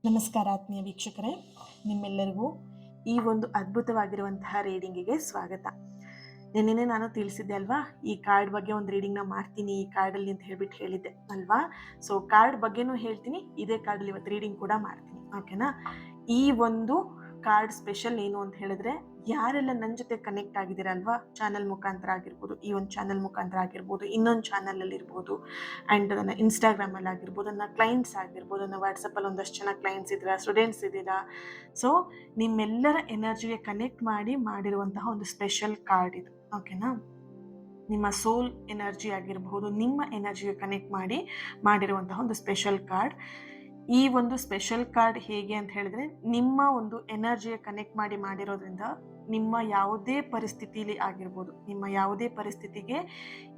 ನಮಸ್ಕಾರ ಆತ್ಮೀಯ ವೀಕ್ಷಕರೇ, ನಿಮ್ಮೆಲ್ಲರಿಗೂ ಈ ಒಂದು ಅದ್ಭುತವಾಗಿರುವಂತಹ ರೀಡಿಂಗಿಗೆ ಸ್ವಾಗತ. ನಿನ್ನೆ ನಾನು ತಿಳಿಸಿದ್ದೆ ಅಲ್ವಾ, ಈ ಕಾರ್ಡ್ ಬಗ್ಗೆ ಒಂದು ರೀಡಿಂಗ್ನ ಮಾಡ್ತೀನಿ ಈ ಕಾರ್ಡಲ್ಲಿ ಅಂತ ಹೇಳಿದ್ದೆ ಅಲ್ವಾ. ಸೊ ಕಾರ್ಡ್ ಬಗ್ಗೆನೂ ಹೇಳ್ತೀನಿ, ಇದೇ ಕಾರ್ಡಲ್ಲಿ ಇವತ್ತು ರೀಡಿಂಗ್ ಕೂಡ ಮಾಡ್ತೀನಿ, ಓಕೆನಾ. ಈ ಒಂದು ಕಾರ್ಡ್ ಸ್ಪೆಷಲ್ ಏನು ಅಂತ ಹೇಳಿದ್ರೆ, ಯಾರೆಲ್ಲ ನನ್ನ ಜೊತೆ ಕನೆಕ್ಟ್ ಆಗಿದ್ದೀರಲ್ವಾ, ಚಾನಲ್ ಮುಖಾಂತರ ಆಗಿರ್ಬೋದು, ಈ ಒಂದು ಚಾನಲ್ ಮುಖಾಂತರ ಆಗಿರ್ಬೋದು, ಇನ್ನೊಂದು ಚಾನಲಲ್ಲಿ ಇರ್ಬೋದು, ಆ್ಯಂಡ್ ನನ್ನ ಇನ್ಸ್ಟಾಗ್ರಾಮಲ್ಲಿ ಆಗಿರ್ಬೋದು, ನನ್ನ ಕ್ಲೈಂಟ್ಸ್ ಆಗಿರ್ಬೋದು, ನನ್ನ ವಾಟ್ಸಪ್ಪಲ್ಲಿ ಒಂದಷ್ಟು ಜನ ಕ್ಲೈಂಟ್ಸ್ ಇದ್ದೀರಾ, ಸ್ಟೂಡೆಂಟ್ಸ್ ಇದ್ದೀರಾ. ಸೊ ನಿಮ್ಮೆಲ್ಲರ ಎನರ್ಜಿಗೆ ಕನೆಕ್ಟ್ ಮಾಡಿರುವಂತಹ ಒಂದು ಸ್ಪೆಷಲ್ ಕಾರ್ಡ್ ಇದು, ಓಕೆನಾ. ನಿಮ್ಮ ಸೋಲ್ ಎನರ್ಜಿ ಆಗಿರ್ಬೋದು, ನಿಮ್ಮ ಎನರ್ಜಿಗೆ ಕನೆಕ್ಟ್ ಮಾಡಿರುವಂತಹ ಒಂದು ಸ್ಪೆಷಲ್ ಕಾರ್ಡ್. ಈ ಒಂದು ಸ್ಪೆಷಲ್ ಕಾರ್ಡ್ ಹೇಗೆ ಅಂತ ಹೇಳಿದ್ರೆ, ನಿಮ್ಮ ಒಂದು ಎನರ್ಜಿಗೆ ಕನೆಕ್ಟ್ ಮಾಡಿರೋದ್ರಿಂದ ನಿಮ್ಮ ಯಾವುದೇ ಪರಿಸ್ಥಿತಿಲಿ ಆಗಿರ್ಬೋದು, ನಿಮ್ಮ ಯಾವುದೇ ಪರಿಸ್ಥಿತಿಗೆ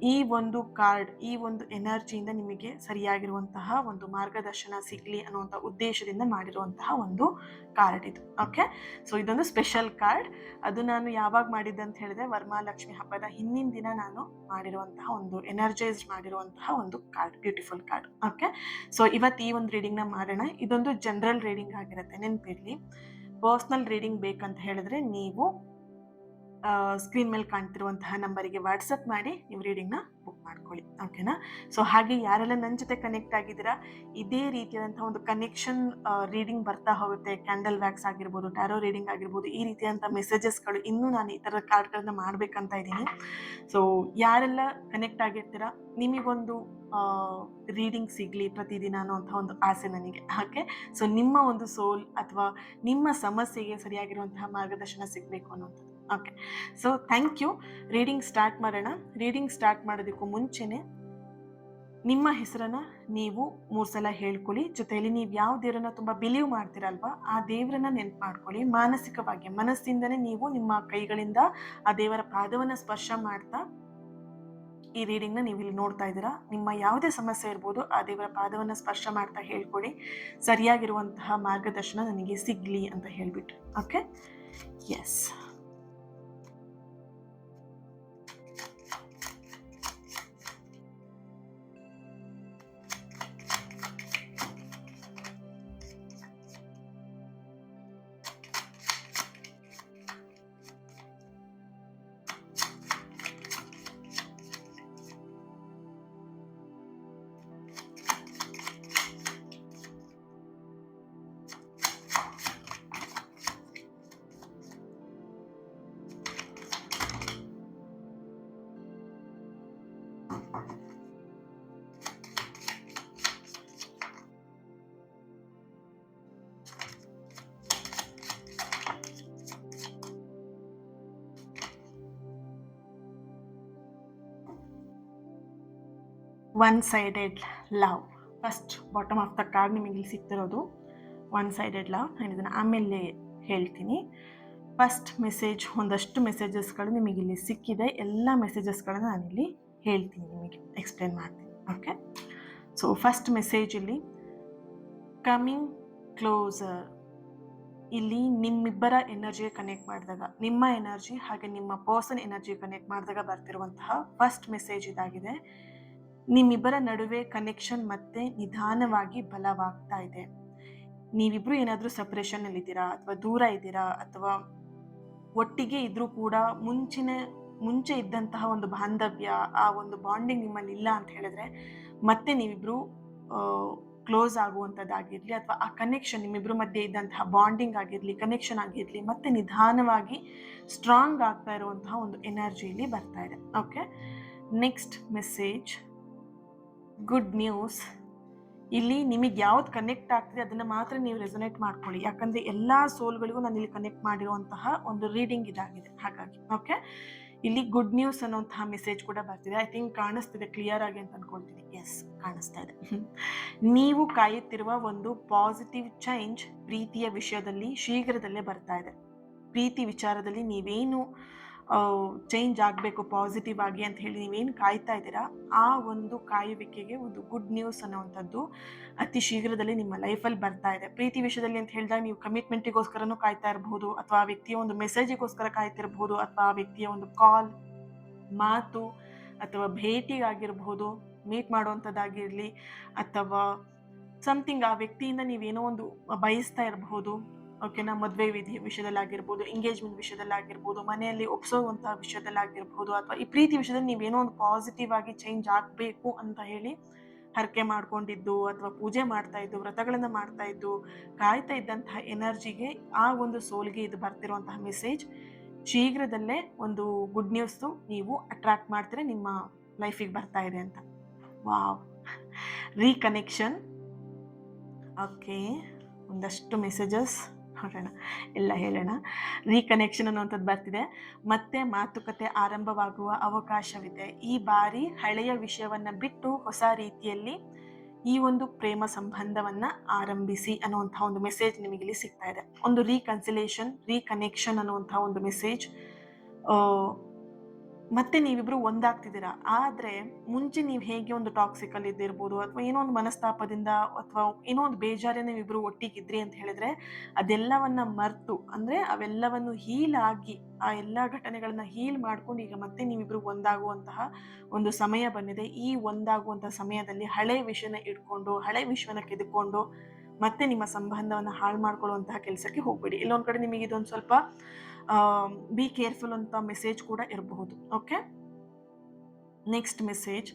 ಈ ಒಂದು ಕಾರ್ಡ್, ಈ ಒಂದು ಎನರ್ಜಿಯಿಂದ ನಿಮಗೆ ಸರಿಯಾಗಿರುವಂತಹ ಒಂದು ಮಾರ್ಗದರ್ಶನ ಸಿಗಲಿ ಅನ್ನುವಂಥ ಉದ್ದೇಶದಿಂದ ಮಾಡಿರುವಂತಹ ಒಂದು ಕಾರ್ಡ್ ಇದು, ಓಕೆ. ಸೊ ಇದೊಂದು ಸ್ಪೆಷಲ್ ಕಾರ್ಡ್. ಅದು ನಾನು ಯಾವಾಗ ಮಾಡಿದ್ದೆ ಅಂತ ಹೇಳಿದ್ರೆ, ವರಮಹಾಲಕ್ಷ್ಮಿ ಹಬ್ಬದ ಹಿಂದಿನ ದಿನ ನಾನು ಮಾಡಿರುವಂತಹ ಒಂದು ಎನರ್ಜೈಸ್ಡ್ ಮಾಡಿರುವಂತಹ ಒಂದು card, beautiful card, okay. So ಇವತ್ತು ಈ ಒಂದು ರೀಡಿಂಗ್ನ ಮಾಡೋಣ. ಇದೊಂದು ಜನರಲ್ ರೀಡಿಂಗ್ ಆಗಿರುತ್ತೆ, ನೆನಪಿರಲಿ. ಪರ್ಸ್ನಲ್ ರೀಡಿಂಗ್ ಬೇಕಂತ ಹೇಳಿದ್ರೆ ನೀವು ಸ್ಕ್ರೀನ್ ಮೇಲೆ ಕಾಣ್ತಿರುವಂತಹ ನಂಬರಿಗೆ ವಾಟ್ಸಪ್ ಮಾಡಿ ನೀವು ರೀಡಿಂಗ್ನ ಬುಕ್ ಮಾಡ್ಕೊಳ್ಳಿ, ಓಕೆನಾ. ಸೊ ಹಾಗೆ ಯಾರೆಲ್ಲ ನನ್ನ ಜೊತೆ ಕನೆಕ್ಟ್ ಆಗಿದ್ದೀರಾ, ಇದೇ ರೀತಿಯಾದಂತಹ ಒಂದು ಕನೆಕ್ಷನ್ ರೀಡಿಂಗ್ ಬರ್ತಾ ಹೋಗುತ್ತೆ. ಕ್ಯಾಂಡಲ್ ವ್ಯಾಕ್ಸ್ ಆಗಿರ್ಬೋದು, ಟ್ಯಾರೋ ರೀಡಿಂಗ್ ಆಗಿರ್ಬೋದು, ಈ ರೀತಿಯಾದಂಥ ಮೆಸೇಜಸ್ಗಳು ಇನ್ನೂ ನಾನು ಈ ಥರದ ಕಾರ್ಡ್ಗಳನ್ನ ಮಾಡಬೇಕಂತ ಇದ್ದೀನಿ. ಸೊ ಯಾರೆಲ್ಲ ಕನೆಕ್ಟ್ ಆಗಿರ್ತೀರಾ, ನಿಮಗೊಂದು ರೀಡಿಂಗ್ ಸಿಗಲಿ ಪ್ರತಿದಿನ ಅನ್ನೋಂಥ ಒಂದು ಆಸೆ ನನಗೆ, ಓಕೆ. ಸೊ ನಿಮ್ಮ ಒಂದು ಸೋಲ್ ಅಥವಾ ನಿಮ್ಮ ಸಮಸ್ಯೆಗೆ ಸರಿಯಾಗಿರುವಂತಹ ಮಾರ್ಗದರ್ಶನ ಸಿಗಬೇಕು ಅನ್ನೋಂಥದ್ದು, okay. So thank you. Reading start ಮಾಡೋಣ. ರೀಡಿಂಗ್ ಸ್ಟಾರ್ಟ್ ಮಾಡೋದಕ್ಕೂ ಮುಂಚೆನೆ ನಿಮ್ಮ ಹೆಸರನ್ನ ನೀವು 3 ಸಲ ಹೇಳ್ಕೊಳ್ಳಿ. ಜೊತೆಯಲ್ಲಿ ನೀವು ಯಾವ ದೇವರನ್ನ ತುಂಬ ಬಿಲೀವ್ ಮಾಡ್ತೀರಲ್ವಾ, ಆ ದೇವರನ್ನ ನೆನ್ಪು ಮಾಡ್ಕೊಳ್ಳಿ. ಮಾನಸಿಕವಾಗಿ, ಮನಸ್ಸಿಂದನೇ ನೀವು ನಿಮ್ಮ ಕೈಗಳಿಂದ ಆ ದೇವರ ಪಾದವನ್ನು ಸ್ಪರ್ಶ ಮಾಡ್ತಾ ಈ ರೀಡಿಂಗ್ನ ನೀವು ಇಲ್ಲಿ ನೋಡ್ತಾ ಇದ್ದೀರಾ. ನಿಮ್ಮ ಯಾವುದೇ ಸಮಸ್ಯೆ ಇರ್ಬೋದು, ಆ ದೇವರ ಪಾದವನ್ನು ಸ್ಪರ್ಶ ಮಾಡ್ತಾ ಹೇಳ್ಕೊಡಿ, ಸರಿಯಾಗಿರುವಂತಹ ಮಾರ್ಗದರ್ಶನ ನನಗೆ ಸಿಗ್ಲಿ ಅಂತ ಹೇಳ್ಬಿಟ್ಟು, okay. Yes. One sided love. First bottom of the card ನಿಮಗೆ ಇಲ್ಲಿ ಸಿಗ್ತಿರೋದು ಒನ್ ಸೈಡೆಡ್ ಲವ್. ನಾನು ಇದನ್ನು ಆಮೇಲೆ ಹೇಳ್ತೀನಿ. ಫಸ್ಟ್ ಮೆಸೇಜ್, ಒಂದಷ್ಟು ಮೆಸೇಜಸ್ಗಳು ನಿಮಗೆ ಇಲ್ಲಿ ಸಿಕ್ಕಿದೆ. ಎಲ್ಲ ಮೆಸೇಜಸ್ಗಳನ್ನ ನಾನಿಲ್ಲಿ ಹೇಳ್ತೀನಿ, ನಿಮಗೆ ಎಕ್ಸ್ಪ್ಲೇನ್ ಮಾಡ್ತೀನಿ, ಓಕೆ. ಸೊ ಫಸ್ಟ್ ಮೆಸೇಜ್ ಇಲ್ಲಿ ಕಮಿಂಗ್ ಕ್ಲೋಸರ್. ಇಲ್ಲಿ ನಿಮ್ಮಿಬ್ಬರ ಎನರ್ಜಿಗೆ ಕನೆಕ್ಟ್ ಮಾಡಿದಾಗ, ನಿಮ್ಮ ಎನರ್ಜಿ ಹಾಗೆ ನಿಮ್ಮ ಪರ್ಸನ್ ಎನರ್ಜಿ ಕನೆಕ್ಟ್ ಮಾಡಿದಾಗ ಬರ್ತಿರುವಂತಹ ಫಸ್ಟ್ ಮೆಸೇಜ್ ಇದಾಗಿದೆ. ನಿಮ್ಮಿಬ್ಬರ ನಡುವೆ ಕನೆಕ್ಷನ್ ಮತ್ತೆ ನಿಧಾನವಾಗಿ ಬಲವಾಗ್ತಾ ಇದೆ. ನೀವಿಬ್ರು ಏನಾದರೂ ಸಪ್ರೇಷನಲ್ಲಿ ಇದ್ದೀರಾ, ಅಥವಾ ದೂರ ಇದ್ದೀರಾ, ಅಥವಾ ಒಟ್ಟಿಗೆ ಇದ್ರೂ ಕೂಡ ಮುಂಚೆ ಇದ್ದಂತಹ ಒಂದು ಬಾಂಧವ್ಯ, ಆ ಒಂದು ಬಾಂಡಿಂಗ್ ನಿಮ್ಮಲ್ಲಿ ಇಲ್ಲ ಅಂತ ಹೇಳಿದ್ರೆ, ಮತ್ತೆ ನೀವಿಬ್ರು ಕ್ಲೋಸ್ ಆಗುವಂಥದ್ದಾಗಿರಲಿ, ಅಥವಾ ಆ ಕನೆಕ್ಷನ್ ನಿಮ್ಮಿಬ್ರು ಮಧ್ಯೆ ಇದ್ದಂತಹ ಬಾಂಡಿಂಗ್ ಆಗಿರಲಿ, ಕನೆಕ್ಷನ್ ಆಗಿರಲಿ, ಮತ್ತೆ ನಿಧಾನವಾಗಿ ಸ್ಟ್ರಾಂಗ್ ಆಗ್ತಾ ಇರುವಂತಹ ಒಂದು ಎನರ್ಜಿಯಲ್ಲಿ ಬರ್ತಾ ಇದೆ, okay. Next message good news. ಇಲ್ಲಿ ನಿಮಗೆ ಯಾವ್ದು ಕನೆಕ್ಟ್ ಆಗ್ತದೆ ಅದನ್ನು ಮಾತ್ರ ನೀವು ರೆಸೊನೇಟ್ ಮಾಡ್ಕೊಳ್ಳಿ, ಯಾಕಂದರೆ ಎಲ್ಲ ಸೋಲ್ಗಳಿಗೂ ನಾನು ಇಲ್ಲಿ ಕನೆಕ್ಟ್ ಮಾಡಿರುವಂತಹ ಒಂದು ರೀಡಿಂಗ್ ಇದಾಗಿದೆ, ಹಾಗಾಗಿ, ಓಕೆ. ಇಲ್ಲಿ ಗುಡ್ ನ್ಯೂಸ್ ಅನ್ನೋಂತಹ ಮೆಸೇಜ್ ಕೂಡ ಬರ್ತಿದೆ. ಐ ಥಿಂಕ್ ಕಾಣಿಸ್ತಿದೆ ಕ್ಲಿಯರ್ ಆಗಿ ಅಂತ ಅನ್ಕೊಳ್ತೀನಿ. ಎಸ್, ಕಾಣಿಸ್ತಾ ಇದೆ. ನೀವು ಕಾಯುತ್ತಿರುವ ಒಂದು ಪಾಸಿಟಿವ್ ಚೇಂಜ್ ಪ್ರೀತಿಯ ವಿಷಯದಲ್ಲಿ ಶೀಘ್ರದಲ್ಲೇ ಬರ್ತಾ ಇದೆ. ಪ್ರೀತಿ ವಿಚಾರದಲ್ಲಿ ನೀವೇನು ಚೇಂಜ್ ಆಗಬೇಕು ಪಾಸಿಟಿವ್ ಆಗಿ ಅಂತ ಹೇಳಿ ನೀವೇನು ಕಾಯ್ತಾ ಇದ್ದೀರಾ, ಆ ಒಂದು ಕಾಯುವಿಕೆಗೆ ಒಂದು ಗುಡ್ ನ್ಯೂಸ್ ಅನ್ನೋವಂಥದ್ದು ಅತಿ ಶೀಘ್ರದಲ್ಲಿ ನಿಮ್ಮ ಲೈಫಲ್ಲಿ ಬರ್ತಾ ಇದೆ. ಪ್ರೀತಿ ವಿಷಯದಲ್ಲಿ ಅಂತ ಹೇಳಿದಾಗ ನೀವು ಕಮಿಟ್ಮೆಂಟಿಗೋಸ್ಕರನೂ ಕಾಯ್ತಾ ಇರಬಹುದು, ಅಥವಾ ಆ ವ್ಯಕ್ತಿಯ ಒಂದು ಮೆಸೇಜಿಗೋಸ್ಕರ ಕಾಯ್ತಿರಬಹುದು, ಅಥವಾ ಆ ವ್ಯಕ್ತಿಯ ಒಂದು ಕಾಲ್, ಮಾತು, ಅಥವಾ ಭೇಟಿಗಾಗಿರ್ಬೋದು, ಮೀಟ್ ಮಾಡುವಂಥದ್ದಾಗಿರಲಿ, ಅಥವಾ ಸಮಥಿಂಗ್ ಆ ವ್ಯಕ್ತಿಯಿಂದ ನೀವೇನೋ ಒಂದು ಬಯಸ್ತಾ ಇರಬಹುದು. ಓಕೆನಾ, ಮದುವೆ ವಿಷಯದಲ್ಲಾಗಿರ್ಬೋದು, ಎಂಗೇಜ್ಮೆಂಟ್ ವಿಷಯದಲ್ಲಾಗಿರ್ಬೋದು, ಮನೆಯಲ್ಲಿ ಒಪ್ಸೋವಂತಹ ವಿಷಯದಲ್ಲಾಗಿರ್ಬೋದು, ಅಥವಾ ಈ ಪ್ರೀತಿ ವಿಷಯದಲ್ಲಿ ನೀವೇನೋ ಒಂದು ಪಾಸಿಟಿವ್ ಆಗಿ ಚೇಂಜ್ ಆಗಬೇಕು ಅಂತ ಹೇಳಿ ಹರಕೆ ಮಾಡ್ಕೊಂಡಿದ್ದು, ಅಥವಾ ಪೂಜೆ ಮಾಡ್ತಾ ಇದ್ದು, ವ್ರತಗಳನ್ನ ಮಾಡ್ತಾ ಇದ್ದು, ಕಾಯ್ತಾ ಇದ್ದಂತಹ ಎನರ್ಜಿಗೆ ಆ ಒಂದು ಸೋಲ್ಗೆ ಇದು ಬರ್ತಿರುವಂತಹ ಮೆಸೇಜ್. ಶೀಘ್ರದಲ್ಲೇ ಒಂದು ಗುಡ್ ನ್ಯೂಸ್ ನೀವು ಅಟ್ರಾಕ್ಟ್ ಮಾಡ್ತೀರಾ, ನಿಮ್ಮ ಲೈಫಿಗೆ ಬರ್ತಾ ಇದೆ ಅಂತ. ವಾವ್, ರೀಕನೆಕ್ಷನ್. ಓಕೆ, ಒಂದಷ್ಟು ಮೆಸೇಜಸ್ ನೋಡೋಣ, ಎಲ್ಲ ಹೇಳೋಣ. ರೀಕನೆಕ್ಷನ್ ಅನ್ನುವಂಥದ್ದು ಬರ್ತಿದೆ. ಮತ್ತೆ ಮಾತುಕತೆ ಆರಂಭವಾಗುವ ಅವಕಾಶವಿದೆ. ಈ ಬಾರಿ ಹಳೆಯ ವಿಷಯವನ್ನ ಬಿಟ್ಟು ಹೊಸ ರೀತಿಯಲ್ಲಿ ಈ ಒಂದು ಪ್ರೇಮ ಸಂಬಂಧವನ್ನ ಆರಂಭಿಸಿ ಅನ್ನುವಂತಹ ಒಂದು ಮೆಸೇಜ್ ನಿಮಗೆ ಇಲ್ಲಿ ಸಿಗ್ತಾ ಇದೆ. ಒಂದು ರೀಕನ್ಸಿಲೇಷನ್, ರೀಕನೆಕ್ಷನ್ ಅನ್ನುವಂತಹ ಒಂದು ಮೆಸೇಜ್. ಮತ್ತೆ ನೀವಿಬ್ರು ಒಂದಾಗ್ತಿದ್ದೀರಾ. ಆದ್ರೆ ಮುಂಚೆ ನೀವು ಹೇಗೆ ಒಂದು ಟಾಕ್ಸಿಕ್ ಅಲ್ಲಿ ಇದ್ದಿರ್ಬೋದು, ಅಥವಾ ಏನೋ ಒಂದು ಮನಸ್ತಾಪದಿಂದ ಅಥವಾ ಏನೋ ಒಂದು ಬೇಜಾರೇ ನೀವಿಬ್ರು ಒಟ್ಟಿಗಿದ್ರಿ ಅಂತ ಹೇಳಿದ್ರೆ, ಅದೆಲ್ಲವನ್ನ ಮರ್ತು, ಅಂದ್ರೆ ಅವೆಲ್ಲವನ್ನು ಹೀಲ್ ಆಗಿ, ಆ ಎಲ್ಲಾ ಘಟನೆಗಳನ್ನ ಹೀಲ್ ಮಾಡ್ಕೊಂಡು ಈಗ ಮತ್ತೆ ನೀವಿಬ್ರು ಒಂದಾಗುವಂತಹ ಒಂದು ಸಮಯ ಬಂದಿದೆ. ಈ ಒಂದಾಗುವಂತಹ ಸಮಯದಲ್ಲಿ ಹಳೆ ವಿಷಯನ ಇಟ್ಕೊಂಡು, ಹಳೆ ವಿಷಯನ ಕೆದ್ಕೊಂಡು ಮತ್ತೆ ನಿಮ್ಮ ಸಂಬಂಧವನ್ನ ಹಾಳು ಮಾಡ್ಕೊಳ್ಳುವಂತಹ ಕೆಲಸಕ್ಕೆ ಹೋಗ್ಬೇಡಿ. ಇಲ್ಲೊಂದ್ ಕಡೆ ನಿಮಗೆ ಇದೊಂದು ಸ್ವಲ್ಪ ಬಿ ಕೇರ್ಫುಲ್ ಅಂತ ಮೆಸೇಜ್ ಕೂಡ ಇರಬಹುದು. Okay, next message,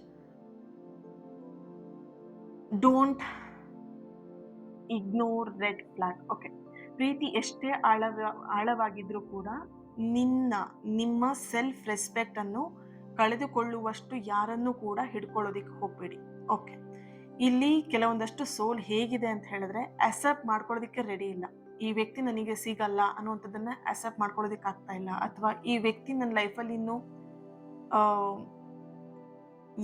don't ignore red flag. Okay, ಪ್ರೀತಿ ಎಷ್ಟೇ ಆಳವಾಗಿದ್ರೂ ಕೂಡ ನಿಮ್ಮ ಸೆಲ್ಫ್ ರೆಸ್ಪೆಕ್ಟ್ ಅನ್ನು ಕಳೆದುಕೊಳ್ಳುವಷ್ಟು ಯಾರನ್ನು ಕೂಡ ಹಿಡ್ಕೊಳ್ಳೋದಿಕ್ಕೆ ಹೋಗ್ಬೇಡಿ. ಓಕೆ, ಇಲ್ಲಿ ಕೆಲವೊಂದಷ್ಟು ಸೋಲ್ ಹೇಗಿದೆ ಅಂತ ಹೇಳಿದ್ರೆ, ಅಕ್ಸೆಪ್ಟ್ ಮಾಡ್ಕೊಳ್ಳೋದಿಕ್ಕೆ ರೆಡಿ ಇಲ್ಲ. ಈ ವ್ಯಕ್ತಿ ನನಗೆ ಸಿಗಲ್ಲ ಅನ್ನುವಂಥದ್ದನ್ನ ಅಕ್ಸೆಪ್ಟ್ ಮಾಡ್ಕೊಳ್ಳೋದಿಕ್ಕೆ ಆಗ್ತಾ ಇಲ್ಲ, ಅಥವಾ ಈ ವ್ಯಕ್ತಿ ನನ್ನ ಲೈಫಲ್ಲಿ ಇನ್ನು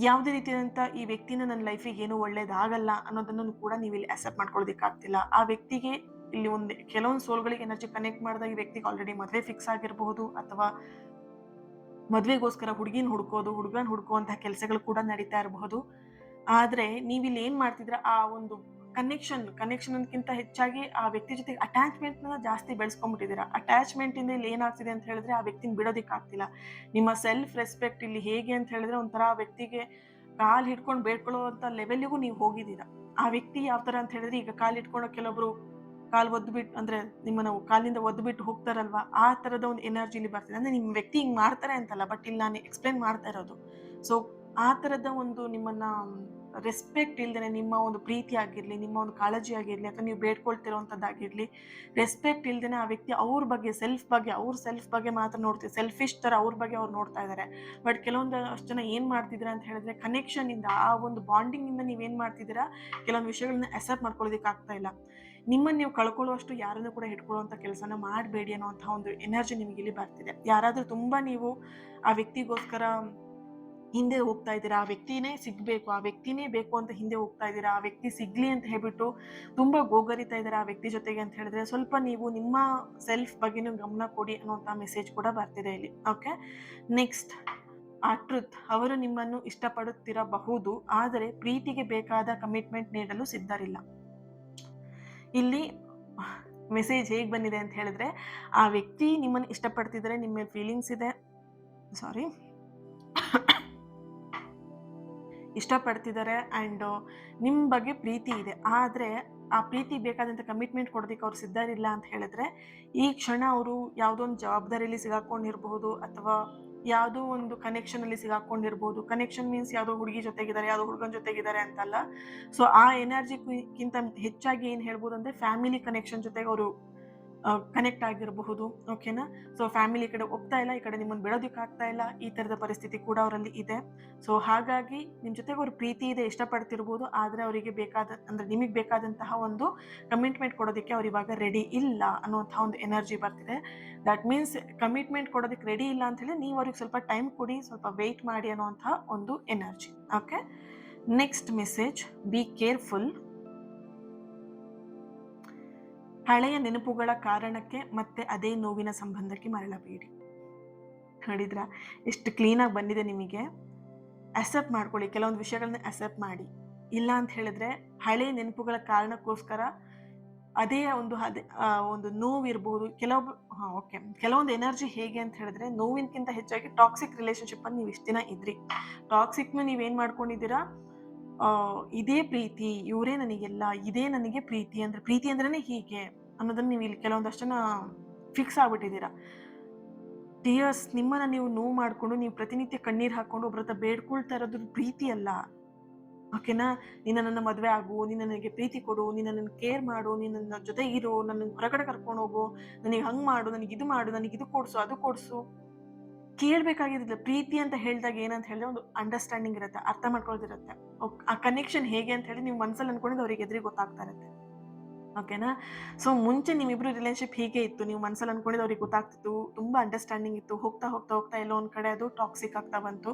ಯಾವುದೇ ರೀತಿಯಾದಂಥ ಈ ವ್ಯಕ್ತಿನ ನನ್ನ ಲೈಫಿಗೆ ಏನು ಒಳ್ಳೇದಾಗಲ್ಲ ಅನ್ನೋದನ್ನು ಕೂಡ ನೀವು ಇಲ್ಲಿ ಅಕ್ಸೆಪ್ಟ್ ಮಾಡ್ಕೊಳ್ಳೋದಿಕ್ಕೆ ಆಗ್ತಿಲ್ಲ. ಆ ವ್ಯಕ್ತಿಗೆ ಇಲ್ಲಿ ಕೆಲವೊಂದು ಸೋಲ್ಗಳಿಗೆ ಎನರ್ಜಿ ಕನೆಕ್ಟ್ ಮಾಡಿದಾಗ ಈ ವ್ಯಕ್ತಿಗೆ ಆಲ್ರೆಡಿ ಮದುವೆ ಫಿಕ್ಸ್ ಆಗಿರಬಹುದು, ಅಥವಾ ಮದುವೆಗೋಸ್ಕರ ಹುಡುಗನ ಹುಡುಕುವಂತಹ ಕೆಲಸಗಳು ಕೂಡ ನಡೀತಾ ಇರಬಹುದು. ಆದ್ರೆ ನೀವಿಲ್ಲಿ ಏನ್ ಮಾಡ್ತಿದ್ರ, ಆ ಒಂದು ಕನೆಕ್ಷನ್ ಅನ್ಕಿಂತ ಹೆಚ್ಚಾಗಿ ಆ ವ್ಯಕ್ತಿ ಜೊತೆಗೆ ಅಟ್ಯಾಚ್ಮೆಂಟ್ ನ ಜಾಸ್ತಿ ಬೆಳೆಸ್ಕೊಂಡ್ಬಿಟ್ಟಿದ್ದೀರಾ. ಅಟ್ಯಾಚ್ಮೆಂಟ್ ಇಂದ ಇಲ್ಲಿ ಏನಾಗ್ತಿದೆ ಅಂತ ಹೇಳಿದ್ರೆ, ಆ ವ್ಯಕ್ತಿನ ಬಿಡೋದಿಕ್ ಆಗ್ತಿಲ್ಲ. ನಿಮ್ಮ ಸೆಲ್ಫ್ ರೆಸ್ಪೆಕ್ಟ್ ಇಲ್ಲಿ ಹೇಗೆ ಅಂತ ಹೇಳಿದ್ರೆ, ಒಂಥರ ಆ ವ್ಯಕ್ತಿಗೆ ಕಾಲ್ ಹಿಡ್ಕೊಂಡು ಬೇಡ್ಕೊಳ್ಳುವಂತ ಲೆವೆಲ್ಗೂ ನೀವು ಹೋಗಿದ್ದೀರಾ. ಆ ವ್ಯಕ್ತಿ ಯಾವ ತರ ಅಂತ ಹೇಳಿದ್ರೆ, ಈಗ ಕಾಲ್ ಹಿಡ್ಕೊಂಡು ಕೆಲವೊಬ್ರು ಕಾಲ್ ಒದ್ಬಿಟ್ಟು, ಅಂದ್ರೆ ನಿಮ್ಮನ್ನ ಕಾಲಿಂದ ಒದ್ಬಿಟ್ಟು ಹೋಗ್ತಾರಲ್ವಾ, ಆ ತರದ ಒಂದು ಎನರ್ಜಿ ಇಲ್ಲಿ ಬರ್ತಿದೆ. ಅಂದ್ರೆ ನಿಮ್ ವ್ಯಕ್ತಿ ಹಿಂಗ್ ಮಾಡ್ತಾರೆ ಅಂತಲ್ಲ, ಬಟ್ ಇಲ್ಲಿ ನಾನು ಎಕ್ಸ್ಪ್ಲೇನ್ ಮಾಡ್ತಾ ಇರೋದು. ಸೊ ಆ ತರದ ಒಂದು ನಿಮ್ಮನ್ನ ರೆಸ್ಪೆಕ್ಟ್ ಇಲ್ದೇನೆ, ನಿಮ್ಮ ಒಂದು ಪ್ರೀತಿ ಆಗಿರ್ಲಿ, ನಿಮ್ಮ ಒಂದು ಕಾಳಜಿ ಆಗಿರ್ಲಿ, ಅಥವಾ ನೀವು ಬೇಡ್ಕೊಳ್ತಿರೋಂಥದ್ದಾಗಿರ್ಲಿ, ರೆಸ್ಪೆಕ್ಟ್ ಇಲ್ದೇನೆ ಆ ವ್ಯಕ್ತಿ ಅವ್ರ ಬಗ್ಗೆ ಸೆಲ್ಫ್ ಬಗ್ಗೆ ಮಾತ್ರ ನೋಡ್ತೀವಿ. ಸೆಲ್ಫಿಶ್ ತರ ಅವ್ರ ಬಗ್ಗೆ ಅವ್ರು ನೋಡ್ತಾ ಇದ್ದಾರೆ. ಬಟ್ ಕೆಲವೊಂದಷ್ಟು ಜನ ಏನ್ ಮಾಡ್ತಿದ್ದೀರಾ ಅಂತ ಹೇಳಿದ್ರೆ, ಕನೆಕ್ಷನ್ ಇಂದ, ಆ ಒಂದು ಬಾಂಡಿಂಗ್ ಇಂದ ನೀವೇನ್ ಮಾಡ್ತಿದ್ದೀರಾ, ಕೆಲವೊಂದು ವಿಷಯಗಳನ್ನ ಅಕ್ಸೆಪ್ಟ್ ಮಾಡ್ಕೊಳ್ಳೋದಿಕ್ಕೆ ಆಗ್ತಾ ಇಲ್ಲ. ನಿಮ್ಮನ್ನು ನೀವು ಕಳ್ಕೊಳ್ಳುವಷ್ಟು ಯಾರನ್ನು ಕೂಡ ಹಿಡ್ಕೊಳ್ಳುವಂತ ಕೆಲಸನ ಮಾಡಬೇಡಿ ಅನ್ನೋಂತಹ ಒಂದು ಎನರ್ಜಿ ನಿಮಗೆ ಇಲ್ಲಿ ಬರ್ತಿದೆ. ಯಾರಾದ್ರೂ ತುಂಬಾ ನೀವು ಆ ವ್ಯಕ್ತಿಗೋಸ್ಕರ ಹಿಂದೆ ಹೋಗ್ತಾ ಇದ್ದೀರಾ, ಆ ವ್ಯಕ್ತಿನೇ ಸಿಗ್ಬೇಕು, ಆ ವ್ಯಕ್ತಿನೇ ಬೇಕು ಅಂತ ಹಿಂದೆ ಹೋಗ್ತಾ ಇದ್ದೀರಾ, ಆ ವ್ಯಕ್ತಿ ಸಿಗ್ಲಿ ಅಂತ ಹೇಳ್ಬಿಟ್ಟು ತುಂಬಾ ಗೋಗರಿತಾ ಇದ್ದೀರಾ ಆ ವ್ಯಕ್ತಿ ಜೊತೆಗೆ ಅಂತ ಹೇಳಿದ್ರೆ, ಸ್ವಲ್ಪ ನೀವು ನಿಮ್ಮ ಸೆಲ್ಫ್ ಬಗ್ಗೆನೂ ಗಮನ ಕೊಡಿ ಅನ್ನುವಂತಹ ಮೆಸೇಜ್ ಕೂಡ ಬರ್ತಿದೆ ಇಲ್ಲಿ. ಓಕೆ, ನೆಕ್ಸ್ಟ್, ಆ ಟ್ರುತ್. ಅವರು ನಿಮ್ಮನ್ನು ಇಷ್ಟಪಡುತ್ತಿರಬಹುದು, ಆದರೆ ಪ್ರೀತಿಗೆ ಬೇಕಾದ ಕಮಿಟ್ಮೆಂಟ್ ನೀಡಲು ಸಿದ್ಧರಿಲ್ಲ. ಇಲ್ಲಿ ಮೆಸೇಜ್ ಹೇಗೆ ಬಂದಿದೆ ಅಂತ ಹೇಳಿದ್ರೆ, ಆ ವ್ಯಕ್ತಿ ನಿಮ್ಮನ್ನು ಇಷ್ಟಪಡ್ತಿದ್ದಾರೆ, ನಿಮ್ಮ ಮೇಲೆ ಫೀಲಿಂಗ್ಸ್ ಇದೆ, ಇಷ್ಟಪಡ್ತಿದ್ದಾರೆ ಆ್ಯಂಡ್ ನಿಮ್ಮ ಬಗ್ಗೆ ಪ್ರೀತಿ ಇದೆ. ಆದರೆ ಆ ಪ್ರೀತಿ ಬೇಕಾದಂಥ ಕಮಿಟ್ಮೆಂಟ್ ಕೊಡೋದಕ್ಕೆ ಅವ್ರು ಸಿದ್ಧರಿಲ್ಲ ಅಂತ ಹೇಳಿದ್ರೆ, ಈ ಕ್ಷಣ ಅವರು ಯಾವುದೋ ಒಂದು ಜವಾಬ್ದಾರಿಯಲ್ಲಿ ಸಿಗಾಕೊಂಡಿರ್ಬಹುದು, ಅಥವಾ ಯಾವುದೋ ಒಂದು ಕನೆಕ್ಷನ್ ಅಲ್ಲಿ ಸಿಗಾಕೊಂಡಿರ್ಬೋದು. ಕನೆಕ್ಷನ್ ಮೀನ್ಸ್ ಯಾವುದೋ ಹುಡುಗಿ ಜೊತೆಗಿದ್ದಾರೆ, ಯಾವುದೋ ಹುಡುಗನ ಜೊತೆಗಿದ್ದಾರೆ ಅಂತಲ್ಲ. ಸೊ ಆ ಎನರ್ಜಿಗಿಂತ ಹೆಚ್ಚಾಗಿ ಏನು ಹೇಳ್ಬೋದು ಅಂದರೆ, ಫ್ಯಾಮಿಲಿ ಕನೆಕ್ಷನ್ ಜೊತೆಗೆ ಅವರು ಕನೆಕ್ಟ್ ಆಗಿರಬಹುದು. ಓಕೆನಾ, ಸೊ ಫ್ಯಾಮಿಲಿ ಕಡೆ ಒಪ್ತಾ ಇಲ್ಲ, ಈ ಕಡೆ ನಿಮ್ಮನ್ನು ಬಿಡೋದಕ್ಕೆ ಆಗ್ತಾ ಇಲ್ಲ, ಈ ಥರದ ಪರಿಸ್ಥಿತಿ ಕೂಡ ಅವರಲ್ಲಿ ಇದೆ. ಸೊ ಹಾಗಾಗಿ ನಿಮ್ಮ ಜೊತೆಗೆ ಅವ್ರ ಪ್ರೀತಿ ಇದೆ, ಇಷ್ಟಪಡ್ತಿರ್ಬೋದು, ಆದರೆ ಅವರಿಗೆ ನಿಮಗೆ ಬೇಕಾದಂತಹ ಒಂದು ಕಮಿಟ್ಮೆಂಟ್ ಕೊಡೋದಕ್ಕೆ ಅವ್ರು ಇವಾಗ ರೆಡಿ ಇಲ್ಲ ಅನ್ನುವಂತಹ ಒಂದು ಎನರ್ಜಿ ಬರ್ತಿದೆ. ದಟ್ ಮೀನ್ಸ್ ಕಮಿಟ್ಮೆಂಟ್ ಕೊಡೋದಕ್ಕೆ ರೆಡಿ ಇಲ್ಲ ಅಂತ ಹೇಳಿ ನೀವು ಅವ್ರಿಗೆ ಸ್ವಲ್ಪ ಟೈಮ್ ಕೊಡಿ, ಸ್ವಲ್ಪ ವೆಯ್ಟ್ ಮಾಡಿ ಅನ್ನುವಂತಹ ಒಂದು energy. Okay, next message, be careful. ಹಳೆಯ ನೆನಪುಗಳ ಕಾರಣಕ್ಕೆ ಮತ್ತೆ ಅದೇ ನೋವಿನ ಸಂಬಂಧಕ್ಕೆ ಮರಳಬೇಡಿ. ನೋಡಿದ್ರ ಎಷ್ಟು ಕ್ಲೀನಾಗಿ ಬಂದಿದೆ ನಿಮಗೆ. ಅಕ್ಸೆಪ್ಟ್ ಮಾಡ್ಕೊಳ್ಳಿ, ಕೆಲವೊಂದು ವಿಷಯಗಳನ್ನ ಅಕ್ಸೆಪ್ಟ್ ಮಾಡಿ. ಇಲ್ಲ ಅಂತ ಹೇಳಿದ್ರೆ ಹಳೆಯ ನೆನಪುಗಳ ಕಾರಣಕ್ಕೋಸ್ಕರ ಅದೇ ಒಂದು ನೋವು ಇರಬಹುದು. ಕೆಲವೊಂದು ಎನರ್ಜಿ ಹೇಗೆ ಅಂತ ಹೇಳಿದ್ರೆ, ನೋವಿನಕ್ಕಿಂತ ಹೆಚ್ಚಾಗಿ ಟಾಕ್ಸಿಕ್ ರಿಲೇಶನ್ಶಿಪ್ ಅಲ್ಲಿ ನೀವು ಇಷ್ಟು ದಿನ ಇದ್ರಿ. ಟಾಕ್ಸಿಕ್ನು ನೀವೇನ್ ಮಾಡ್ಕೊಂಡಿದ್ದೀರಾ, ಇದೇ ಪ್ರೀತಿ, ಇವರೇ ನನಗೆಲ್ಲ, ಇದೇ ನನಗೆ ಪ್ರೀತಿ ಅಂದ್ರೆ ಪ್ರೀತಿ ಅಂದ್ರೇನೆ ಹೀಗೆ ಅನ್ನೋದನ್ನ ನೀವು ಇಲ್ಲಿ ಕೆಲವೊಂದಷ್ಟು ಜನ ಫಿಕ್ಸ್ ಆಗ್ಬಿಟ್ಟಿದ್ದೀರಾ. ಟಿಯರ್ಸ್ ನಿಮ್ಮನ್ನ ನೀವು ನೋವು ಮಾಡ್ಕೊಂಡು, ನೀವು ಪ್ರತಿನಿತ್ಯ ಕಣ್ಣೀರ್ ಹಾಕೊಂಡು ಒಬ್ರ ಹತ್ರ ಬೇಡ್ಕೊಳ್ತಾ ಇರೋದು ಪ್ರೀತಿ ಅಲ್ಲ. ಓಕೆನಾ? ನೀನು ನನ್ನ ಮದ್ವೆ ಆಗು, ನೀನು ನನಗೆ ಪ್ರೀತಿ ಕೊಡು, ನೀನು ನನ್ನನ್ನ ಕೇರ್ ಮಾಡು, ನೀನು ನನ್ನ ಜೊತೆ ಇರು, ನನ್ನನ್ನ ಹೊರಗಡೆ ಕರ್ಕೊಂಡು ಹೋಗು, ನನಗೆ ಹಂಗ್ ಮಾಡು, ನನಗೆ ಇದು ಮಾಡು, ನನಗೆ ಇದು ಕೊಡ್ಸು, ಅದು ಕೊಡ್ಸು. ಕೇಳ್ಬೇಕಾಗಿದ್ದಿಲ್ಲ. ಪ್ರೀತಿ ಅಂತ ಹೇಳ್ದಾಗ ಏನಂತ ಹೇಳಿದ್ರೆ ಒಂದು ಅಂಡರ್‌ಸ್ಟ್ಯಾಂಡಿಂಗ್ ಇರುತ್ತೆ. ಅರ್ಥ ಮಾಡ್ಕೊಳ್ಳೋದಿರುತ್ತೆ. ಆ ಕನೆಕ್ಷನ್ ಹೇಗೆ ಅಂತ ಹೇಳಿ ನೀವು ಮನಸ್ಸಲ್ಲಿ ಅನ್ಕೊಂಡಿದ್ದು ಅವ್ರಿಗೆ ಎದುರಿಗೆ ಗೊತ್ತಾಗ್ತಾ ಇರುತ್ತೆ. ಓಕೆನಾ? ಸೊ ಮುಂಚೆ ನಿಮ್ಮಿಬ್ರು ರಿಲೇಶನ್‌ಶಿಪ್ ಹೀಗೆ ಇತ್ತು. ನೀವು ಮನಸ್ಸಲ್ಲಿ ಅನ್ಕೊಂಡಿದ್ದು ಅವ್ರಿಗೆ ಗೊತ್ತಾಗ್ತಿತ್ತು. ತುಂಬಾ ಅಂಡರ್‌ಸ್ಟ್ಯಾಂಡಿಂಗ್ ಇತ್ತು. ಹೋಗ್ತಾ, ಹೋಗ್ತಾ, ಹೋಗ್ತಾ ಎಲ್ಲೋ ಒಂದ್ ಕಡೆ ಅದು ಟಾಕ್ಸಿಕ್ ಆಗ್ತಾ ಬಂತು.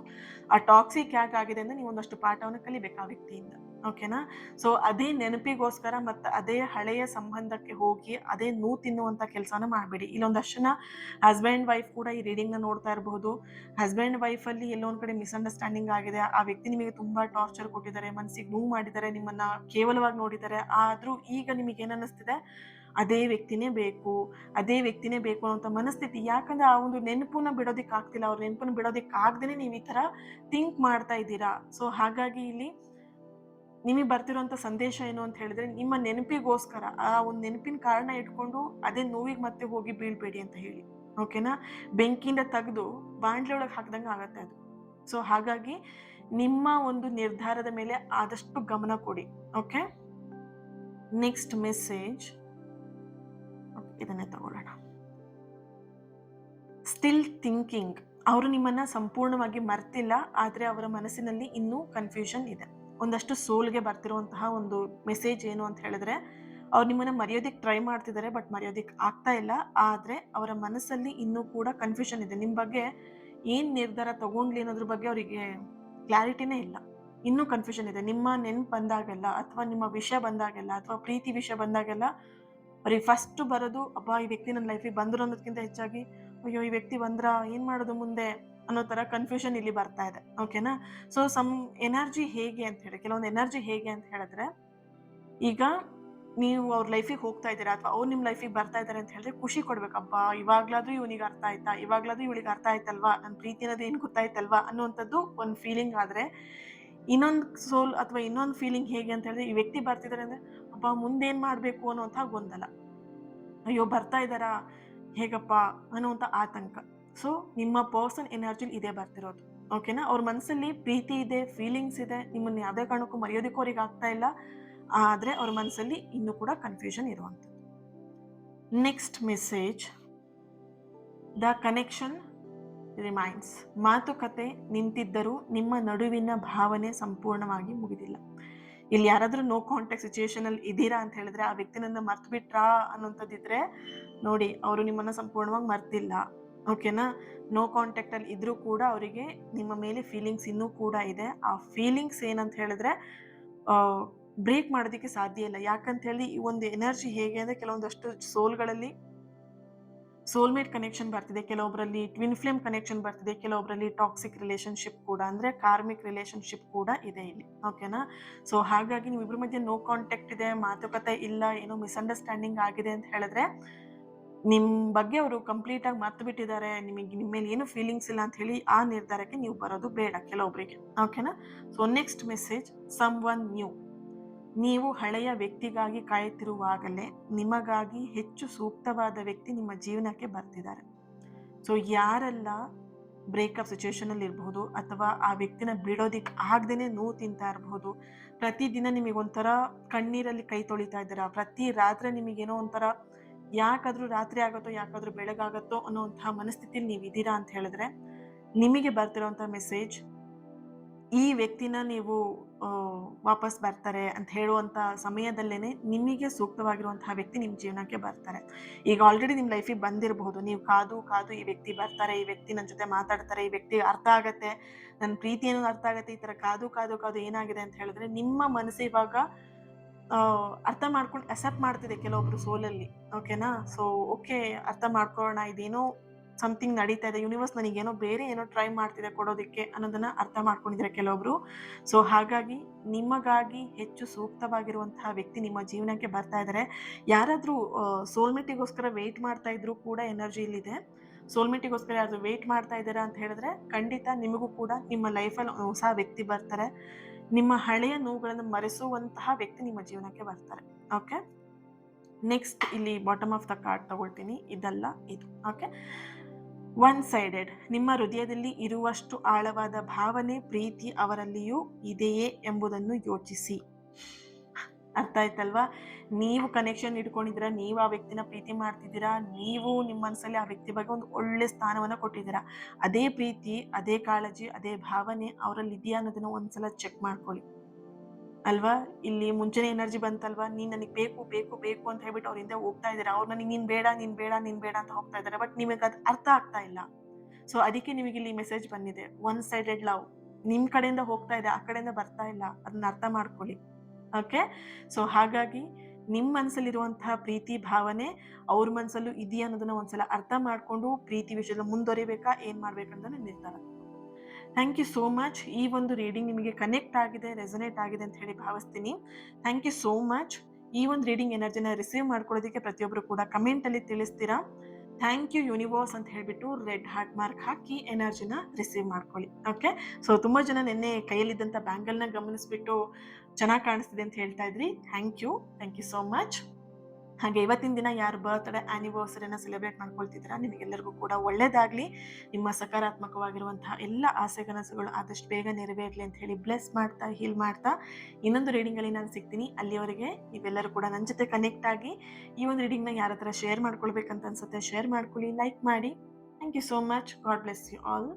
ಆ ಟಾಕ್ಸಿಕ್ ಯಾಕೆ ಆಗಿದೆ ಅಂದ್ರೆ ನೀವು ಒಂದಷ್ಟು ಪಾಠವನ್ನ ಕಲಿಬೇಕು ಆ ವ್ಯಕ್ತಿಯಿಂದ. ಓಕೆನಾ? ಸೊ ಅದೇ ನೆನಪಿಗೋಸ್ಕರ ಮತ್ತೆ ಅದೇ ಹಳೆಯ ಸಂಬಂಧಕ್ಕೆ ಹೋಗಿ ಅದೇ ನೋವು ತಿನ್ನುವಂತ ಕೆಲಸನ ಮಾಡಬೇಡಿ. ಇಲ್ಲೊಂದಷ್ಟು ಜನ ಹಸ್ಬೆಂಡ್ ವೈಫ್ ಕೂಡ ಈ ರೀಡಿಂಗ್‌ನ ನೋಡ್ತಾ ಇರಬಹುದು. ಹಸ್ಬೆಂಡ್ ವೈಫ್ ಅಲ್ಲಿ ಎಲ್ಲೋ ಒಂದ್ ಕಡೆ ಮಿಸ್‌ಅಂಡರ್‌ಸ್ಟ್ಯಾಂಡಿಂಗ್ ಆಗಿದೆ. ಆ ವ್ಯಕ್ತಿ ನಿಮಗೆ ತುಂಬಾ ಟಾರ್ಚರ್ ಕೊಟ್ಟಿದ್ದಾರೆ, ಮನಸ್ಸಿಗೆ ನೋವು ಮಾಡಿದ್ದಾರೆ, ನಿಮ್ಮನ್ನ ಕೇವಲವಾಗಿ ನೋಡಿದ್ದಾರೆ. ಆದ್ರೂ ಈಗ ನಿಮಗೆ ಏನ್ ಅನ್ನಿಸ್ತಿದೆ, ಅದೇ ವ್ಯಕ್ತಿನೇ ಬೇಕು, ಅದೇ ವ್ಯಕ್ತಿನೇ ಬೇಕು ಅನ್ನೋಂಥ ಮನಸ್ಥಿತಿ. ಯಾಕಂದ್ರೆ ಆ ಒಂದು ನೆನಪನ್ನ ಬಿಡೋದಿಕ್ ಆಗ್ತಿಲ್ಲ. ಅವ್ರ ನೆನಪನ್ನ ಬಿಡೋದಿಕ್ ಆಗ್ದೇನೆ ನೀವು ಈ ತರ ಥಿಂಕ್ ಮಾಡ್ತಾ ಇದ್ದೀರಾ. ಸೊ ಹಾಗಾಗಿ ಇಲ್ಲಿ ನಿಮಗೆ ಬರ್ತಿರೋಂಥ ಸಂದೇಶ ಏನು ಅಂತ ಹೇಳಿದ್ರೆ, ನಿಮ್ಮ ನೆನಪಿಗೋಸ್ಕರ ಆ ಒಂದು ನೆನಪಿನ ಕಾರಣ ಇಟ್ಕೊಂಡು ಅದೇ ನೋವಿಗೆ ಮತ್ತೆ ಹೋಗಿ ಬೀಳ್ಬೇಡಿ ಅಂತ ಹೇಳಿ. ಓಕೆನಾ? ಬೆಂಕಿಯಿಂದ ತೆಗೆದು ಬಾಂಡ್ಲೆ ಒಳಗೆ ಹಾಕ್ದಂಗೆ ಆಗತ್ತೆ ಅದು. ಸೊ ಹಾಗಾಗಿ ನಿಮ್ಮ ಒಂದು ನಿರ್ಧಾರದ ಮೇಲೆ ಆದಷ್ಟು ಗಮನ ಕೊಡಿ. ಓಕೆ? ನೆಕ್ಸ್ಟ್ ಮೆಸೇಜ್ ಇದನ್ನೇ ತಗೊಳ್ಳೋಣ. Still thinking. ಅವರು ನಿಮ್ಮನ್ನ ಸಂಪೂರ್ಣವಾಗಿ ಮರ್ತಿಲ್ಲ, ಆದ್ರೆ ಅವರ ಮನಸ್ಸಿನಲ್ಲಿ ಇನ್ನೂ ಕನ್ಫ್ಯೂಷನ್ ಇದೆ. ಒಂದಷ್ಟು ಸೋಲ್ಗೆ ಬರ್ತಿರುವಂತಹ ಒಂದು ಮೆಸೇಜ್ ಏನು ಅಂತ ಹೇಳಿದ್ರೆ, ಅವ್ರು ನಿಮ್ಮನ್ನ ಮರೆಯೋದಿಕ್ ಟ್ರೈ ಮಾಡ್ತಿದ್ದಾರೆ, ಬಟ್ ಮರೆಯೋದಿಕ್ ಆಗ್ತಾ ಇಲ್ಲ. ಆದ್ರೆ ಅವರ ಮನಸ್ಸಲ್ಲಿ ಇನ್ನೂ ಕೂಡ ಕನ್ಫ್ಯೂಷನ್ ಇದೆ. ನಿಮ್ ಬಗ್ಗೆ ಏನ್ ನಿರ್ಧಾರ ತಗೊಂಡ್ಲಿ ಅನ್ನೋದ್ರ ಬಗ್ಗೆ ಅವರಿಗೆ ಕ್ಲಾರಿಟಿನೇ ಇಲ್ಲ. ಇನ್ನೂ ಕನ್ಫ್ಯೂಷನ್ ಇದೆ. ನಿಮ್ಮ ನೆನ್ಪು ಬಂದಾಗೆಲ್ಲ ಅಥವಾ ನಿಮ್ಮ ವಿಷಯ ಬಂದಾಗೆಲ್ಲ ಅಥವಾ ಪ್ರೀತಿ ವಿಷಯ ಬಂದಾಗೆಲ್ಲ ಅವ್ರಿಗೆ ಫಸ್ಟ್ ಬರೋದು, ಅಬ್ಬಾ ಈ ವ್ಯಕ್ತಿ ನನ್ನ ಲೈಫಿಗೆ ಬಂದ್ರು ಅನ್ನೋದಕ್ಕಿಂತ ಹೆಚ್ಚಾಗಿ, ಅಯ್ಯೋ ಈ ವ್ಯಕ್ತಿ ಬಂದ್ರ ಏನ್ ಮಾಡೋದು ಮುಂದೆ ಅನ್ನೋ ತರ ಕನ್ಫ್ಯೂಷನ್ ಇಲ್ಲಿ ಬರ್ತಾ ಇದೆ. ಓಕೆನಾ? ಸೊ ಎನರ್ಜಿ ಹೇಗೆ ಅಂತ ಹೇಳಿ, ಕೆಲವೊಂದು ಎನರ್ಜಿ ಹೇಗೆ ಅಂತ ಹೇಳಿದ್ರೆ, ಈಗ ನೀವು ಅವ್ರ ಲೈಫಿಗೆ ಹೋಗ್ತಾ ಇದ್ದೀರಾ ಅಥವಾ ಅವ್ರು ನಿಮ್ ಲೈಫಿಗೆ ಬರ್ತಾ ಇದಾರೆ ಅಂತ ಹೇಳಿದ್ರೆ ಖುಷಿ ಕೊಡ್ಬೇಕಪ್ಪಾ, ಇವಾಗ್ಲಾದ್ರೂ ಇವನಿಗೆ ಅರ್ಥ ಆಯ್ತಾ, ಇವಾಗ್ಲಾದ್ರೂ ಇವಳಿಗೆ ಅರ್ಥ ಆಯ್ತಲ್ವಾ, ನನ್ ಪ್ರೀತಿ ಅನ್ನೋದು ಏನ್ ಗೊತ್ತಾಯ್ತಲ್ವಾ ಅನ್ನುವಂಥದ್ದು ಒಂದು ಫೀಲಿಂಗ್. ಆದ್ರೆ ಇನ್ನೊಂದು ಸೋಲ್ ಅಥವಾ ಇನ್ನೊಂದು ಫೀಲಿಂಗ್ ಹೇಗೆ ಅಂತ ಹೇಳಿದ್ರೆ, ಈ ವ್ಯಕ್ತಿ ಬರ್ತಿದಾರೆ ಅಂದ್ರೆ ಅಬ್ಬಾ ಮುಂದೇನ್ ಮಾಡ್ಬೇಕು ಅನ್ನುವಂಥ ಗೊಂದಲ. ಅಯ್ಯೋ ಬರ್ತಾ ಇದ್ದಾರಾ, ಹೇಗಪ್ಪ ಅನ್ನುವಂಥ ಆತಂಕ. ಸೊ ನಿಮ್ಮ ಪರ್ಸನ್ ಎನರ್ಜಿಲಿ ಇದೇ ಬರ್ತಿರೋದು. ಓಕೆನಾ? ಅವ್ರ ಮನಸ್ಸಲ್ಲಿ ಪ್ರೀತಿ ಇದೆ, ಫೀಲಿಂಗ್ಸ್ ಇದೆ, ನಿಮ್ಮನ್ನ ಯಾವುದೇ ಕಾರಣಕ್ಕೂ ಮರೆಯೋದಕ್ಕೂ ಅವ್ರಿಗೆ ಆಗ್ತಾ ಇಲ್ಲ. ಆದ್ರೆ ಅವ್ರ ಮನಸ್ಸಲ್ಲಿ ಇನ್ನೂ ಕೂಡ ಕನ್ಫ್ಯೂಷನ್ ಇರುವಂಥದ್ದು. Next message, the connection remains. ಮಾತುಕತೆ ನಿಂತಿದ್ದರೂ ನಿಮ್ಮ ನಡುವಿನ ಭಾವನೆ ಸಂಪೂರ್ಣವಾಗಿ ಮುಗಿದಿಲ್ಲ. ಇಲ್ಲಿ ಯಾರಾದ್ರೂ ನೋ ಕಾಂಟ್ಯಾಕ್ಟ್ ಸಿಚುಯೇಷನ್ ಅಲ್ಲಿ ಇದ್ದೀರಾ ಅಂತ ಹೇಳಿದ್ರೆ, ಆ ವ್ಯಕ್ತಿನನ್ನ ಮರ್ತು ಬಿಟ್ರಾ ಅನ್ನೋಂಥದ್ದಿದ್ರೆ ನೋಡಿ, ಅವರು ನಿಮ್ಮನ್ನ ಸಂಪೂರ್ಣವಾಗಿ ಮರ್ತಿಲ್ಲ. ಓಕೆನಾ? ನೋ ಕಾಂಟ್ಯಾಕ್ಟ್ ಅಲ್ಲಿ ಇದ್ರೂ ಕೂಡ ಅವರಿಗೆ ನಿಮ್ಮ ಮೇಲೆ ಫೀಲಿಂಗ್ಸ್ ಇನ್ನೂ ಕೂಡ ಇದೆ. ಆ ಫೀಲಿಂಗ್ಸ್ ಏನಂತ ಹೇಳಿದ್ರೆ ಬ್ರೇಕ್ ಮಾಡೋದಕ್ಕೆ ಸಾಧ್ಯ ಇಲ್ಲ. ಯಾಕಂತ ಹೇಳಿ ಈ ಒಂದು ಎನರ್ಜಿ ಹೇಗೆ ಅಂದ್ರೆ, ಕೆಲವೊಂದಷ್ಟು ಸೋಲ್ಗಳಲ್ಲಿ ಸೋಲ್ಮೇಟ್ ಕನೆಕ್ಷನ್ ಬರ್ತಿದೆ, ಕೆಲವೊಬ್ಬರಲ್ಲಿ ಟ್ವಿನ್ ಫ್ಲೇಮ್ ಕನೆಕ್ಷನ್ ಬರ್ತಿದೆ, ಕೆಲವೊಬ್ಬರಲ್ಲಿ ಟಾಕ್ಸಿಕ್ ರಿಲೇಶನ್ಶಿಪ್ ಕೂಡ ಅಂದ್ರೆ ಕಾರ್ಮಿಕ್ ರಿಲೇಶನ್ಶಿಪ್ ಕೂಡ ಇದೆ ಇಲ್ಲಿ. ಓಕೆನಾ? ಸೊ ಹಾಗಾಗಿ ನೀವು ಇಬ್ಬರ ಮಧ್ಯೆ ನೋ ಕಾಂಟ್ಯಾಕ್ಟ್ ಇದೆ, ಮಾತುಕತೆ ಇಲ್ಲ, ಏನೋ ಮಿಸ್ಅಂಡರ್ಸ್ಟ್ಯಾಂಡಿಂಗ್ ಆಗಿದೆ ಅಂತ ಹೇಳಿದ್ರೆ, ನಿಮ್ ಬಗ್ಗೆ ಅವರು ಕಂಪ್ಲೀಟ್ ಆಗಿ ಮರ್ತು ಬಿಟ್ಟಿದ್ದಾರೆ, ನಿಮಗೆ ನಿಮ್ಮ ಮೇಲೆ ಏನು ಫೀಲಿಂಗ್ಸ್ ಇಲ್ಲ ಅಂತ ಹೇಳಿ ಆ ನಿರ್ಧಾರಕ್ಕೆ ನೀವು ಬರೋದು ಬೇಡ ಕೆಲವೊಬ್ಬರಿಗೆ. ಓಕೆನಾ? So next message, someone new. ನೀವು ಹಳೆಯ ವ್ಯಕ್ತಿಗಾಗಿ ಕಾಯುತ್ತಿರುವಾಗಲೇ ನಿಮಗಾಗಿ ಹೆಚ್ಚು ಸೂಕ್ತವಾದ ವ್ಯಕ್ತಿ ನಿಮ್ಮ ಜೀವನಕ್ಕೆ ಬರ್ತಿದ್ದಾರೆ. ಸೊ ಯಾರೆಲ್ಲ ಬ್ರೇಕಪ್ ಸಿಚುಯೇಷನ್ ಅಲ್ಲಿ ಇರಬಹುದು ಅಥವಾ ಆ ವ್ಯಕ್ತಿನ ಬಿಡೋದಿಕ್ ಆಗ್ದೇನೆ ನೋವು ತಿಂತಾ ಇರಬಹುದು, ಪ್ರತಿದಿನ ನಿಮಗೊಂಥರ ಕಣ್ಣೀರಲ್ಲಿ ಕೈ ತೊಳಿತಾ ಇದ್ದೀರಾ, ಪ್ರತಿ ರಾತ್ರಿ ನಿಮಗೇನೋ ಒಂಥರ ಯಾಕಾದ್ರೂ ರಾತ್ರಿ ಆಗತ್ತೋ ಯಾಕಾದ್ರೂ ಬೆಳಗಾಗತ್ತೋ ಅನ್ನೋಂತಹ ಮನಸ್ಥಿತಿಲಿ ನೀವು ಇದ್ದೀರಾ ಅಂತ ಹೇಳಿದ್ರೆ, ನಿಮಗೆ ಬರ್ತಿರೋಂಥ ಮೆಸೇಜ್, ಈ ವ್ಯಕ್ತಿನ ನೀವು ವಾಪಸ್ ಬರ್ತಾರೆ ಅಂತ ಹೇಳುವಂಥ ಸಮಯದಲ್ಲೇನೆ ನಿಮಗೆ ಸೂಕ್ತವಾಗಿರುವಂತಹ ವ್ಯಕ್ತಿ ನಿಮ್ಮ ಜೀವನಕ್ಕೆ ಬರ್ತಾರೆ. ಈಗ ಆಲ್ರೆಡಿ ನಿಮ್ಮ ಲೈಫಿಗೆ ಬಂದಿರಬಹುದು. ನೀವು ಕಾದು ಕಾದು ಈ ವ್ಯಕ್ತಿ ಬರ್ತಾರೆ, ಈ ವ್ಯಕ್ತಿ ನನ್ನ ಜೊತೆ ಮಾತಾಡ್ತಾರೆ, ಈ ವ್ಯಕ್ತಿಗೆ ಅರ್ಥ ಆಗತ್ತೆ, ನನ್ನ ಪ್ರೀತಿ ಏನೋ ಅರ್ಥ ಆಗತ್ತೆ, ಈ ಥರ ಕಾದು ಕಾದು ಕಾದು ಏನಾಗಿದೆ ಅಂತ ಹೇಳಿದ್ರೆ, ನಿಮ್ಮ ಮನಸ್ಸು ಇವಾಗ ಅರ್ಥ ಮಾಡ್ಕೊಂಡು ಅಕ್ಸೆಪ್ಟ್ ಮಾಡ್ತಿದೆ ಕೆಲವೊಬ್ರು ಸೋಲಲ್ಲಿ. ಓಕೆನಾ? ಸೊ ಓಕೆ, ಅರ್ಥ ಮಾಡ್ಕೊಳ್ಳೋಣ, ಇದೇನೋ ಸಮಥಿಂಗ್ ನಡೀತಾ ಇದೆ, ಯೂನಿವರ್ಸ್ ನನಗೇನೋ ಬೇರೆ ಏನೋ ಟ್ರೈ ಮಾಡ್ತಿದೆ ಕೊಡೋದಕ್ಕೆ ಅನ್ನೋದನ್ನ ಅರ್ಥ ಮಾಡ್ಕೊಂಡಿದ್ದಾರೆ ಕೆಲವೊಬ್ರು. ಸೊ ಹಾಗಾಗಿ ನಿಮಗಾಗಿ ಹೆಚ್ಚು ಸೂಕ್ತವಾಗಿರುವಂತಹ ವ್ಯಕ್ತಿ ನಿಮ್ಮ ಜೀವನಕ್ಕೆ ಬರ್ತಾ ಇದ್ದಾರೆ. ಯಾರಾದ್ರೂ ಸೋಲ್ಮೇಟಿಗೋಸ್ಕರ ವೇಟ್ ಮಾಡ್ತಾ ಇದ್ರು ಕೂಡ ಎನರ್ಜಿ ಇಲ್ಲಿದೆ. ಸೋಲ್ಮೇಟಿಗೋಸ್ಕರ ಯಾರಾದ್ರೂ ವೇಟ್ ಮಾಡ್ತಾ ಇದ್ದೀರಾ ಅಂತ ಹೇಳಿದ್ರೆ, ಖಂಡಿತ ನಿಮಗೂ ಕೂಡ ನಿಮ್ಮ ಲೈಫಲ್ಲಿ ಹೊಸ ವ್ಯಕ್ತಿ ಬರ್ತಾರೆ. ನಿಮ್ಮ ಹಳೆಯ ನೋವುಗಳನ್ನು ಮರೆಸುವಂತಹ ವ್ಯಕ್ತಿ ನಿಮ್ಮ ಜೀವನಕ್ಕೆ ಬರ್ತಾರೆ. ಓಕೆ, ನೆಕ್ಸ್ಟ್ ಇಲ್ಲಿ ಬಾಟಮ್ ಆಫ್ ದ ಕಾರ್ಡ್ ತಗೊಳ್ತೀನಿ, ಇದಲ್ಲ ಇದು. Okay, one sided. ನಿಮ್ಮ ಹೃದಯದಲ್ಲಿ ಇರುವಷ್ಟು ಆಳವಾದ ಭಾವನೆ, ಪ್ರೀತಿ ಅವರಲ್ಲಿಯೂ ಇದೆಯೇ ಎಂಬುದನ್ನು ಯೋಚಿಸಿ. ಅರ್ಥ ಆಯ್ತಲ್ವಾ? ನೀವು ಕನೆಕ್ಷನ್ ಇಟ್ಕೊಂಡಿದ್ದೀರಾ, ನೀವು ಆ ವ್ಯಕ್ತಿನ ಪ್ರೀತಿ ಮಾಡ್ತಿದ್ದೀರಾ, ನೀವು ನಿಮ್ಮ ಮನಸ್ಸಲ್ಲಿ ಆ ವ್ಯಕ್ತಿ ಬಗ್ಗೆ ಒಂದು ಒಳ್ಳೆ ಸ್ಥಾನವನ್ನು ಕೊಟ್ಟಿದ್ದೀರಾ. ಅದೇ ಪ್ರೀತಿ, ಅದೇ ಕಾಳಜಿ, ಅದೇ ಭಾವನೆ ಅವರಲ್ಲಿ ಇದೆಯಾ ಅನ್ನೋದನ್ನ ಒಂದ್ಸಲ ಚೆಕ್ ಮಾಡ್ಕೊಳ್ಳಿ ಅಲ್ವಾ. ಇಲ್ಲಿ ಮುಂಚೆನೆ ಎನರ್ಜಿ ಬಂತಲ್ವಾ, ನೀನ್ ನನಗೆ ಬೇಕು ಬೇಕು ಬೇಕು ಅಂತ ಹೇಳ್ಬಿಟ್ಟು ಅವ್ರ ಹಿಂದೆ ಹೋಗ್ತಾ ಇದ್ದೀರಾ. ಅವ್ರು ನನಗೆ ನೀನ್ ಬೇಡ ನೀನ್ ಬೇಡ ನೀನ್ ಬೇಡ ಅಂತ ಹೋಗ್ತಾ ಇದ್ದಾರೆ, ಬಟ್ ನಿಮಗೆ ಅದು ಅರ್ಥ ಆಗ್ತಾ ಇಲ್ಲ. ಸೊ ಅದಕ್ಕೆ ನಿಮಗೆ ಇಲ್ಲಿ ಮೆಸೇಜ್ ಬಂದಿದೆ, ಒನ್ ಸೈಡೆಡ್ ಲವ್ ನಿಮ್ ಕಡೆಯಿಂದ ಹೋಗ್ತಾ ಇದೆ, ಆ ಕಡೆಯಿಂದ ಬರ್ತಾ ಇಲ್ಲ. ಅದನ್ನ ಅರ್ಥ ಮಾಡ್ಕೊಳ್ಳಿ. ಓಕೆ, ಸೊ ಹಾಗಾಗಿ ನಿಮ್ಮ ಮನಸ್ಸಲ್ಲಿರುವಂತಹ ಪ್ರೀತಿ ಭಾವನೆ ಅವ್ರ ಮನಸ್ಸಲ್ಲೂ ಇದೆಯಾ ಅನ್ನೋದನ್ನ ಒಂದ್ಸಲ ಅರ್ಥ ಮಾಡ್ಕೊಂಡು ಪ್ರೀತಿ ವಿಷಯದಲ್ಲಿ ಮುಂದುವರಿಬೇಕಾ ಏನ್ ಮಾಡ್ಬೇಕಂತ ನಿರ್ಧಾರ. Thank you so much. ಈ ಒಂದು ರೀಡಿಂಗ್ ನಿಮಗೆ ಕನೆಕ್ಟ್ ಆಗಿದೆ, ರೆಸೊನೇಟ್ ಆಗಿದೆ ಅಂತ ಹೇಳಿ ಭಾವಿಸ್ತೀನಿ. Thank you so much. ಈ ಒಂದು ರೀಡಿಂಗ್ ಎನರ್ಜಿನ ರಿಸೀವ್ ಮಾಡ್ಕೊಳ್ಳೋದಕ್ಕೆ ಪ್ರತಿಯೊಬ್ಬರು ಕೂಡ ಕಮೆಂಟ್ ಅಲ್ಲಿ ತಿಳಿಸ್ತೀರಾ. ಥ್ಯಾಂಕ್ ಯು ಯೂನಿವರ್ಸ್ ಅಂತ ಹೇಳ್ಬಿಟ್ಟು ರೆಡ್ ಹಾರ್ಟ್ ಮಾರ್ಕ್ ಹಾಕಿ ಎನರ್ಜಿನ ರಿಸೀವ್ ಮಾಡ್ಕೊಳ್ಳಿ. ಓಕೆ, ಸೊ ತುಂಬಾ ಜನ ನಿನ್ನೆ ಕೈಯಲ್ಲಿದ್ದಂಥ ಬ್ಯಾಂಗಲ್ನ ಗಮನಿಸ್ಬಿಟ್ಟು ಚೆನ್ನಾಗಿ ಕಾಣಿಸ್ತಿದೆ ಅಂತ ಹೇಳ್ತಾ ಇದ್ರಿ. Thank you so much. ಹಾಗೆ ಇವತ್ತಿನ ದಿನ ಯಾರು ಬರ್ತ್ಡೇ ಆನಿವರ್ಸರಿನ ಸೆಲೆಬ್ರೇಟ್ ಮಾಡ್ಕೊಳ್ತಿದ್ದೀರಾ, ನಿಮಗೆಲ್ಲರಿಗೂ ಕೂಡ ಒಳ್ಳೇದಾಗ್ಲಿ. ನಿಮ್ಮ ಸಕಾರಾತ್ಮಕವಾಗಿರುವಂತಹ ಎಲ್ಲ ಆಸೆ ಕನಸುಗಳು ಆದಷ್ಟು ಬೇಗ ನೆರವೇರಲಿ ಅಂತ ಹೇಳಿ ಬ್ಲೆಸ್ ಮಾಡ್ತಾ ಹೀಲ್ ಮಾಡ್ತಾ ಇನ್ನೊಂದು ರೀಡಿಂಗಲ್ಲಿ ನಾನು ಸಿಗ್ತೀನಿ. ಅಲ್ಲಿವರೆಗೆ ನೀವೆಲ್ಲರೂ ಕೂಡ ನನ್ನ ಜೊತೆ ಕನೆಕ್ಟ್ ಆಗಿ ಈ ಒಂದು ರೀಡಿಂಗ್ನ ಯಾರ ಹತ್ರ ಶೇರ್ ಮಾಡ್ಕೊಳ್ಬೇಕಂತ ಅನ್ಸುತ್ತೆ ಶೇರ್ ಮಾಡ್ಕೊಳ್ಳಿ, ಲೈಕ್ ಮಾಡಿ. Thank you so much. God bless you all.